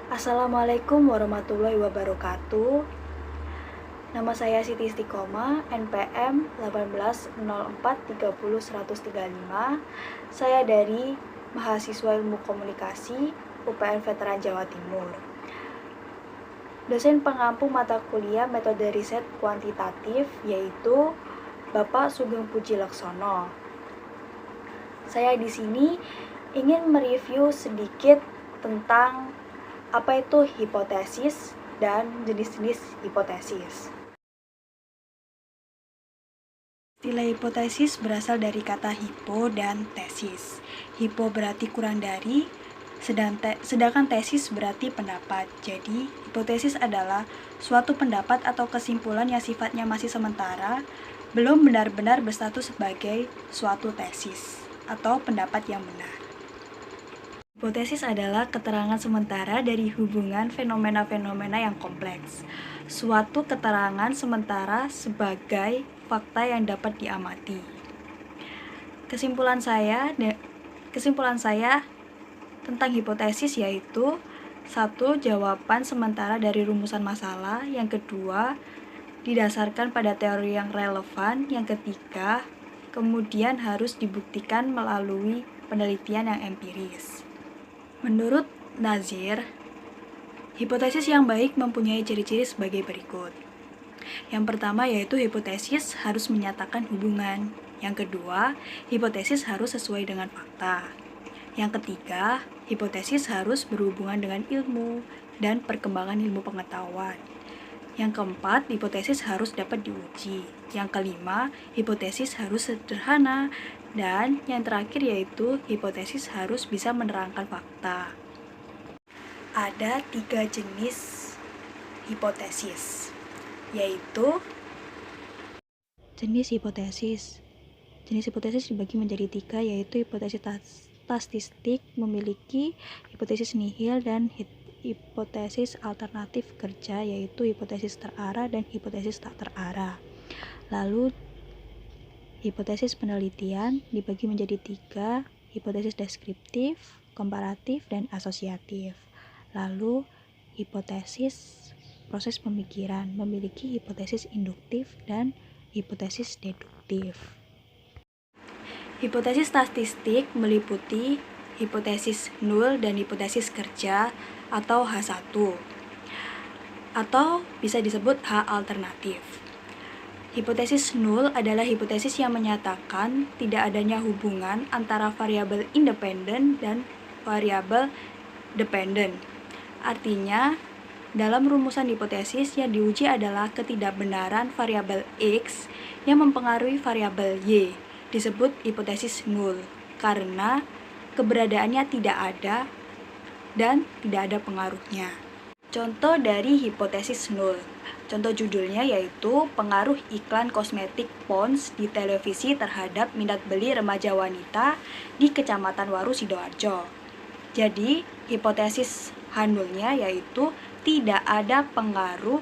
Assalamualaikum warahmatullahi wabarakatuh. Nama saya Siti Istiqomah, NPM 1804300135. Saya dari mahasiswa Ilmu Komunikasi UPN Veteran Jawa Timur. Dosen pengampu mata kuliah metode riset kuantitatif yaitu Bapak Sugeng Puji Laksono. Saya di sini ingin mereview sedikit tentang apa itu hipotesis dan jenis-jenis hipotesis. Istilah hipotesis berasal dari kata hipo dan tesis. Hipo berarti kurang dari, sedangkan tesis berarti pendapat. Jadi, hipotesis adalah suatu pendapat atau kesimpulan yang sifatnya masih sementara, belum benar-benar berstatus sebagai suatu tesis atau pendapat yang benar. Hipotesis adalah keterangan sementara dari hubungan fenomena-fenomena yang kompleks. Suatu keterangan sementara sebagai fakta yang dapat diamati. Kesimpulan saya tentang hipotesis yaitu: 1. Jawaban sementara dari rumusan masalah. Yang kedua, didasarkan pada teori yang relevan. Yang ketiga, kemudian harus dibuktikan melalui penelitian yang empiris. Menurut Nazir, hipotesis yang baik mempunyai ciri-ciri sebagai berikut. Yang pertama yaitu hipotesis harus menyatakan hubungan. Yang kedua, hipotesis harus sesuai dengan fakta. Yang ketiga, hipotesis harus berhubungan dengan ilmu dan perkembangan ilmu pengetahuan. Yang keempat, hipotesis harus dapat diuji. Yang kelima, hipotesis harus sederhana. Dan yang terakhir yaitu hipotesis harus bisa menerangkan fakta. Ada 3 jenis hipotesis, yaitu jenis hipotesis. Jenis hipotesis dibagi menjadi 3, yaitu hipotesis statistik, memiliki hipotesis nihil, dan hipotesis alternatif kerja, yaitu hipotesis terarah dan hipotesis tak terarah. Lalu hipotesis penelitian dibagi menjadi 3, hipotesis deskriptif, komparatif, dan asosiatif. Lalu hipotesis proses pemikiran memiliki hipotesis induktif dan hipotesis deduktif. Hipotesis statistik meliputi hipotesis nul dan hipotesis kerja atau H1, atau bisa disebut H alternatif. Hipotesis nul adalah hipotesis yang menyatakan tidak adanya hubungan antara variabel independen dan variabel dependen. Artinya, dalam rumusan hipotesis yang diuji adalah ketidakbenaran variabel X yang mempengaruhi variabel Y, disebut hipotesis nul, karena keberadaannya tidak ada dan tidak ada pengaruhnya. Contoh dari hipotesis nul. Contoh judulnya yaitu pengaruh iklan kosmetik Pond's di televisi terhadap minat beli remaja wanita di Kecamatan Waru, Sidoarjo. Jadi, hipotesis H0-nya yaitu tidak ada pengaruh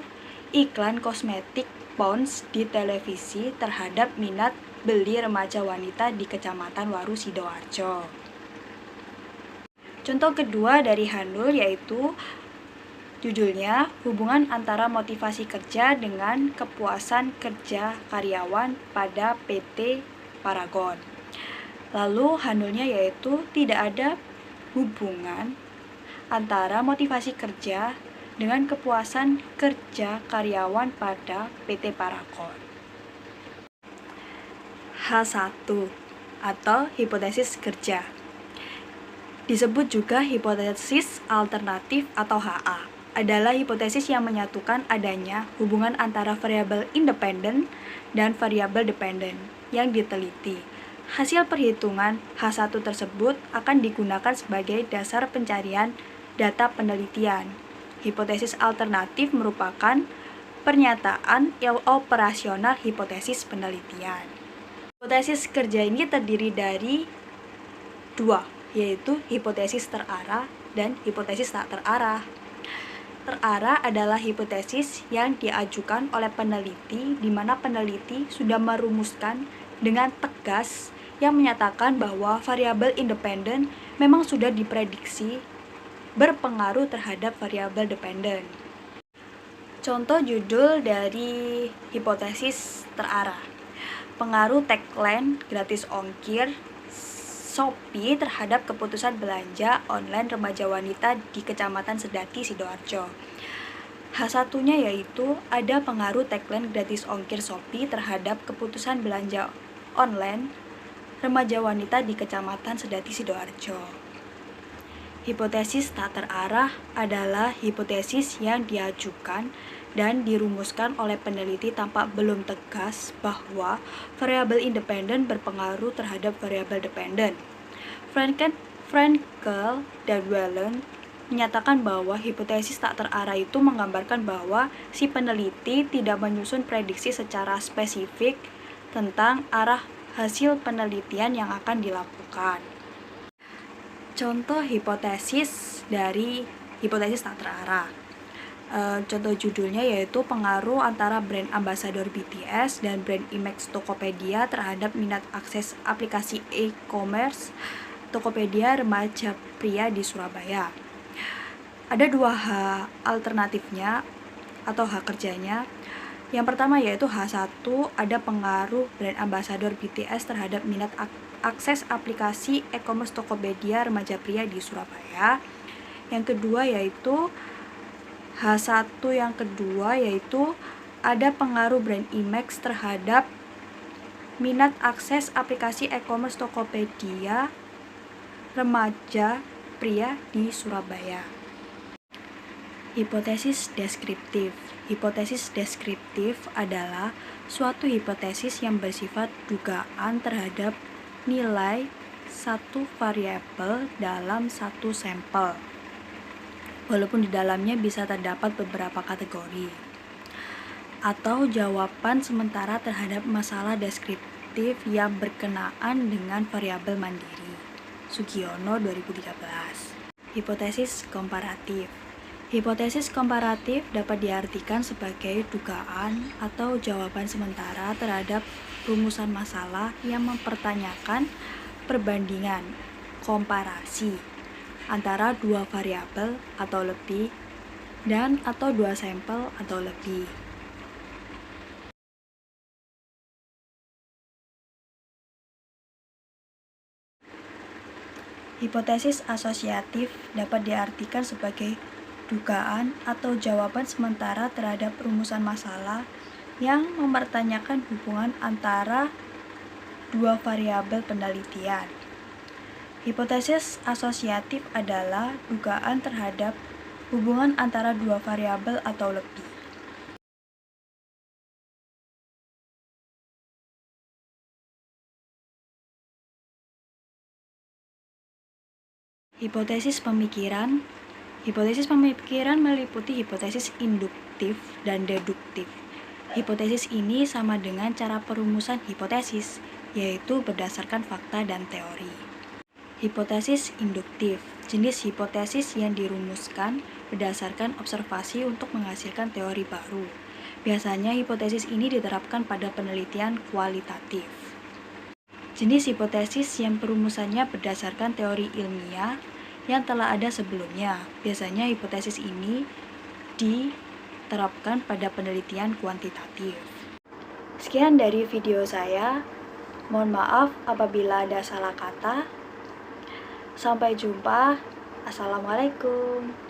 iklan kosmetik Pond's di televisi terhadap minat beli remaja wanita di Kecamatan Waru, Sidoarjo. Contoh kedua dari H0 yaitu judulnya, hubungan antara motivasi kerja dengan kepuasan kerja karyawan pada PT Paragon. Lalu H0-nya yaitu tidak ada hubungan antara motivasi kerja dengan kepuasan kerja karyawan pada PT Paragon. H1 atau hipotesis kerja. Disebut juga hipotesis alternatif atau HA. Adalah hipotesis yang menyatukan adanya hubungan antara variabel independen dan variabel dependen yang diteliti. Hasil perhitungan H1 tersebut akan digunakan sebagai dasar pencarian data penelitian. Hipotesis alternatif merupakan pernyataan operasional hipotesis penelitian. Hipotesis kerja ini terdiri dari 2, yaitu hipotesis terarah dan hipotesis tak terarah. Terarah adalah hipotesis yang diajukan oleh peneliti di mana peneliti sudah merumuskan dengan tegas yang menyatakan bahwa variabel independen memang sudah diprediksi berpengaruh terhadap variabel dependen. Contoh judul dari hipotesis terarah. Pengaruh tagline gratis ongkir Shopee terhadap keputusan belanja online remaja wanita di Kecamatan Sedati, Sidoarjo. H1-nya yaitu ada pengaruh tagline gratis ongkir Shopee terhadap keputusan belanja online remaja wanita di Kecamatan Sedati, Sidoarjo. Hipotesis tak terarah adalah hipotesis yang diajukan dan dirumuskan oleh peneliti tanpa belum tegas bahwa variabel independen berpengaruh terhadap variabel dependen. Frankel dan Whelan menyatakan bahwa hipotesis tak terarah itu menggambarkan bahwa si peneliti tidak menyusun prediksi secara spesifik tentang arah hasil penelitian yang akan dilakukan. Contoh hipotesis dari hipotesis tak terarah. Contoh judulnya yaitu pengaruh antara brand ambassador BTS dan brand image Tokopedia terhadap minat akses aplikasi e-commerce Tokopedia remaja pria di Surabaya. Ada dua hal alternatifnya atau hak kerjanya. Yang pertama yaitu H1, ada pengaruh brand ambassador BTS terhadap minat akses aplikasi e-commerce Tokopedia remaja pria di Surabaya. Yang kedua yaitu H1 yang kedua yaitu ada pengaruh brand image terhadap minat akses aplikasi e-commerce Tokopedia remaja pria di Surabaya. Hipotesis deskriptif. Hipotesis deskriptif adalah suatu hipotesis yang bersifat dugaan terhadap nilai satu variabel dalam satu sampel, walaupun di dalamnya bisa terdapat beberapa kategori, atau jawaban sementara terhadap masalah deskriptif yang berkenaan dengan variabel mandiri. Sugiono 2013. Hipotesis komparatif. Hipotesis komparatif dapat diartikan sebagai dugaan atau jawaban sementara terhadap rumusan masalah yang mempertanyakan perbandingan, komparasi antara dua variabel atau lebih dan atau dua sampel atau lebih. Hipotesis asosiatif dapat diartikan sebagai dugaan atau jawaban sementara terhadap rumusan masalah yang mempertanyakan hubungan antara dua variabel penelitian. Hipotesis asosiatif adalah dugaan terhadap hubungan antara dua variabel atau lebih. Hipotesis pemikiran. Hipotesis pemikiran meliputi hipotesis induktif dan deduktif. Hipotesis ini sama dengan cara perumusan hipotesis, yaitu berdasarkan fakta dan teori. Hipotesis induktif, jenis hipotesis yang dirumuskan berdasarkan observasi untuk menghasilkan teori baru. Biasanya hipotesis ini diterapkan pada penelitian kualitatif. Jenis hipotesis yang perumusannya berdasarkan teori ilmiah yang telah ada sebelumnya. Biasanya hipotesis ini diterapkan pada penelitian kuantitatif. Sekian dari video saya. Mohon maaf apabila ada salah kata. Sampai jumpa. Assalamualaikum.